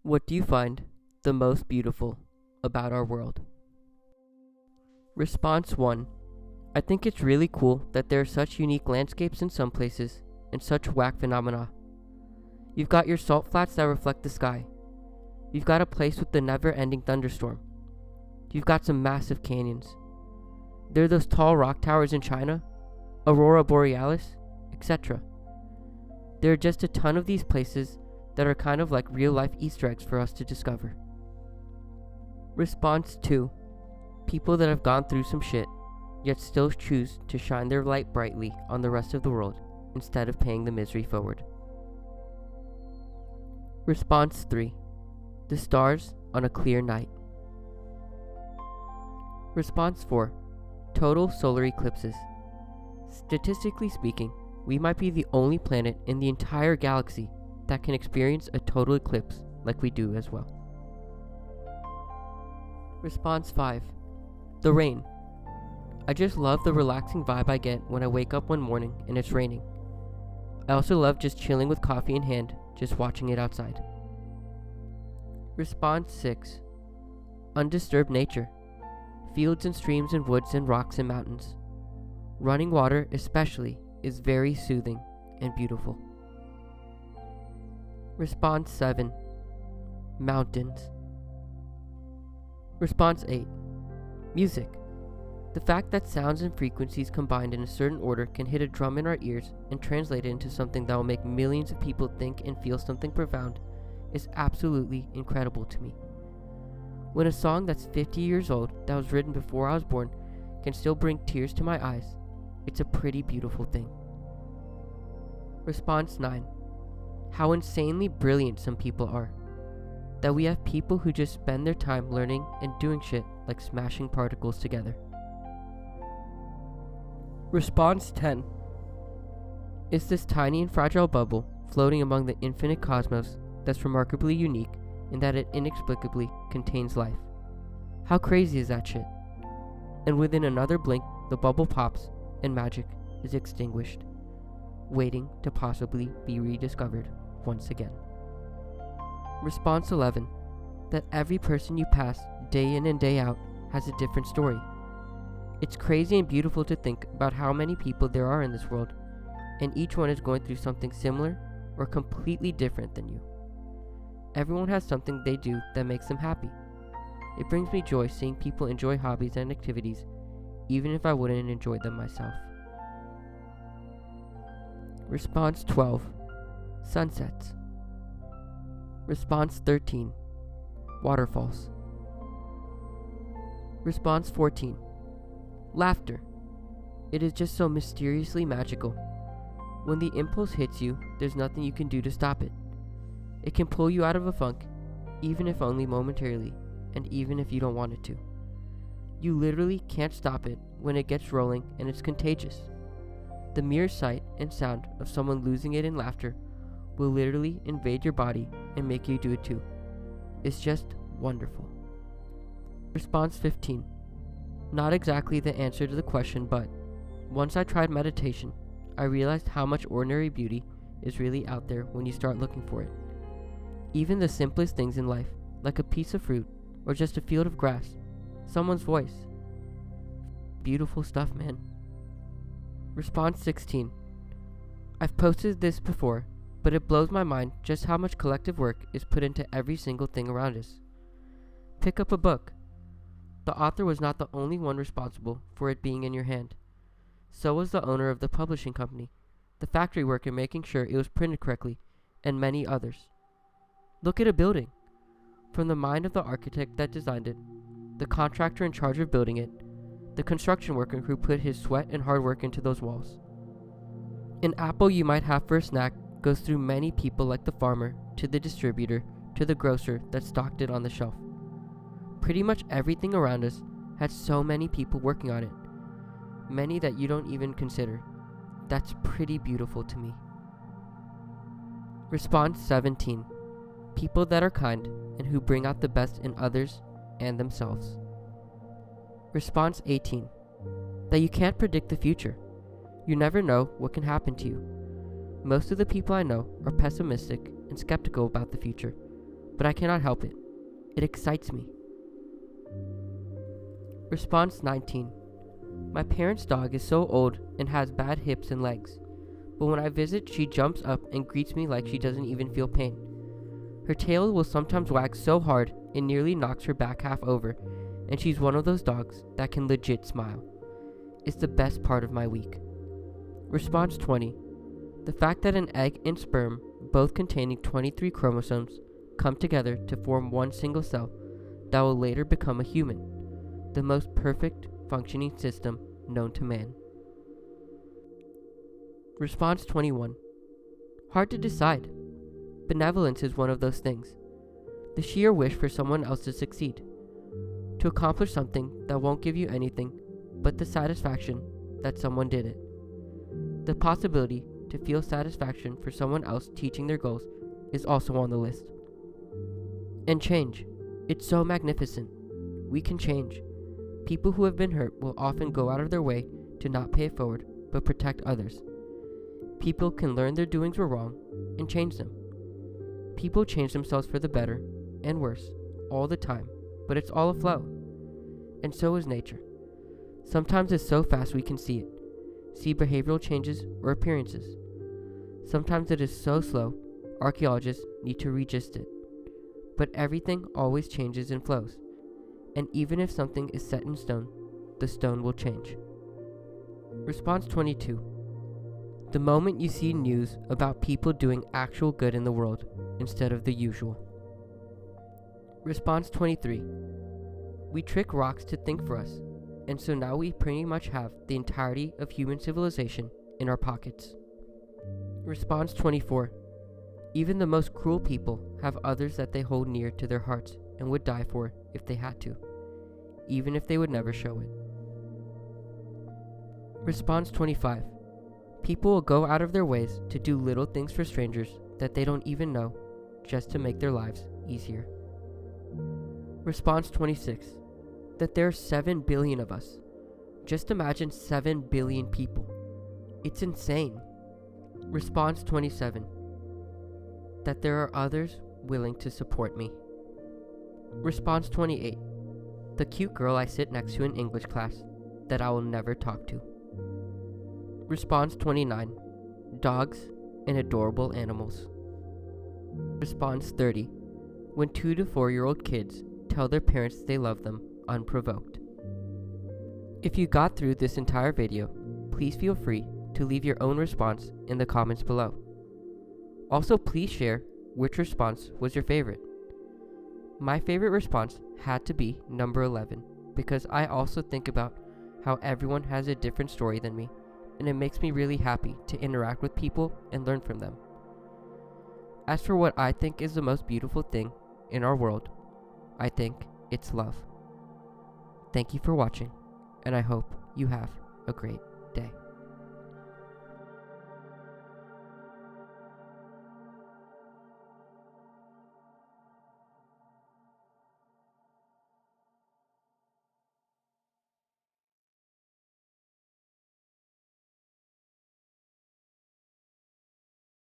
What do you find the most beautiful about our world? Response 1. I think it's really cool that there are such unique landscapes in some places and such whack phenomena. You've got your salt flats that reflect the sky. You've got a place with the never-ending thunderstorm. You've got some massive canyons. There are those tall rock towers in China, Aurora Borealis, etc. There are just a ton of these places that are kind of like real-life Easter eggs for us to discover. Response 2. People that have gone through some shit, yet still choose to shine their light brightly on the rest of the world instead of paying the misery forward. Response 3. The stars on a clear night. Response 4. Total solar eclipses. Statistically speaking, we might be the only planet in the entire galaxy that can experience a total eclipse like we do as well. Response 5. The rain. I just love the relaxing vibe I get when I wake up one morning and it's raining. I also love just chilling with coffee in hand, just watching it outside. Response 6. Undisturbed nature. Fields and streams and woods and rocks and mountains. Running water especially is very soothing and beautiful. Response 7. Mountains. Response 8. Music. The fact that sounds and frequencies combined in a certain order can hit a drum in our ears and translate it into something that will make millions of people think and feel something profound is absolutely incredible to me. When a song that's 50 years old that was written before I was born can still bring tears to my eyes, it's a pretty beautiful thing. Response 9. How insanely brilliant some people are. That we have people who just spend their time learning and doing shit like smashing particles together. Response 10. It's this tiny and fragile bubble floating among the infinite cosmos that's remarkably unique in that it inexplicably contains life. How crazy is that shit? And within another blink, the bubble pops and magic is extinguished, waiting to possibly be rediscovered once again. Response 11. That every person you pass day in and day out has a different story. It's crazy and beautiful to think about how many people there are in this world, and each one is going through something similar or completely different than you. Everyone has something they do that makes them happy. It brings me joy seeing people enjoy hobbies and activities, even if I wouldn't enjoy them myself. Response 12. Sunsets. Response 13. Waterfalls. Response 14. Laughter. It is just so mysteriously magical. When the impulse hits you, there's nothing you can do to stop it. It can pull you out of a funk, even if only momentarily, and even if you don't want it to. You literally can't stop it when it gets rolling, and it's contagious. The mere sight and sound of someone losing it in laughter will literally invade your body and make you do it too. It's just wonderful. Response 15. Not exactly the answer to the question, but once I tried meditation, I realized how much ordinary beauty is really out there when you start looking for it. Even the simplest things in life, like a piece of fruit or just a field of grass, someone's voice. Beautiful stuff, man. Response 16. I've posted this before, but it blows my mind just how much collective work is put into every single thing around us. Pick up a book. The author was not the only one responsible for it being in your hand. So was the owner of the publishing company, the factory worker making sure it was printed correctly, and many others. Look at a building. From the mind of the architect that designed it, the contractor in charge of building it, the construction worker who put his sweat and hard work into those walls. An apple you might have for a snack goes through many people, like the farmer, to the distributor, to the grocer that stocked it on the shelf. Pretty much everything around us has so many people working on it, many that you don't even consider. That's pretty beautiful to me. Response 17. People that are kind and who bring out the best in others and themselves. Response 18. That you can't predict the future. You never know what can happen to you. Most of the people I know are pessimistic and skeptical about the future, but I cannot help it. It excites me. Response 19. My parents' dog is so old and has bad hips and legs, but when I visit, she jumps up and greets me like she doesn't even feel pain. Her tail will sometimes wag so hard it nearly knocks her back half over, and she's one of those dogs that can legit smile. It's the best part of my week. Response 20. The fact that an egg and sperm, both containing 23 chromosomes, come together to form one single cell that will later become a human, the most perfect functioning system known to man. Response 21. Hard to decide. Benevolence is one of those things. The sheer wish for someone else to succeed, to accomplish something that won't give you anything but the satisfaction that someone did it. The possibility to feel satisfaction for someone else teaching their goals is also on the list. And change. It's so magnificent. We can change. People who have been hurt will often go out of their way to not pay it forward, but protect others. People can learn their doings were wrong and change them. People change themselves for the better and worse all the time, but it's all a flow. And so is nature. Sometimes it's so fast we can see it, see behavioral changes or appearances. Sometimes it is so slow, archaeologists need to regist it. But everything always changes and flows. And even if something is set in stone, the stone will change. Response 22. The moment you see news about people doing actual good in the world instead of the usual. Response 23. We trick rocks to think for us, and so now we pretty much have the entirety of human civilization in our pockets. Response 24. Even the most cruel people have others that they hold near to their hearts and would die for if they had to, even if they would never show it. Response 25. People will go out of their ways to do little things for strangers that they don't even know, just to make their lives easier. Response 26. That there are 7 billion of us. Just imagine 7 billion people. It's insane. Response 27. That there are others willing to support me. Response 28. The cute girl I sit next to in English class that I will never talk to. Response 29. Dogs and adorable animals. Response 30. When 2 to 4-year-old kids tell their parents they love them unprovoked. If you got through this entire video, please feel free to leave your own response in the comments below. Also, please share which response was your favorite. My favorite response had to be number 11 because I also think about how everyone has a different story than me, and it makes me really happy to interact with people and learn from them. As for what I think is the most beautiful thing in our world, I think it's love. Thank you for watching, and I hope you have a great day.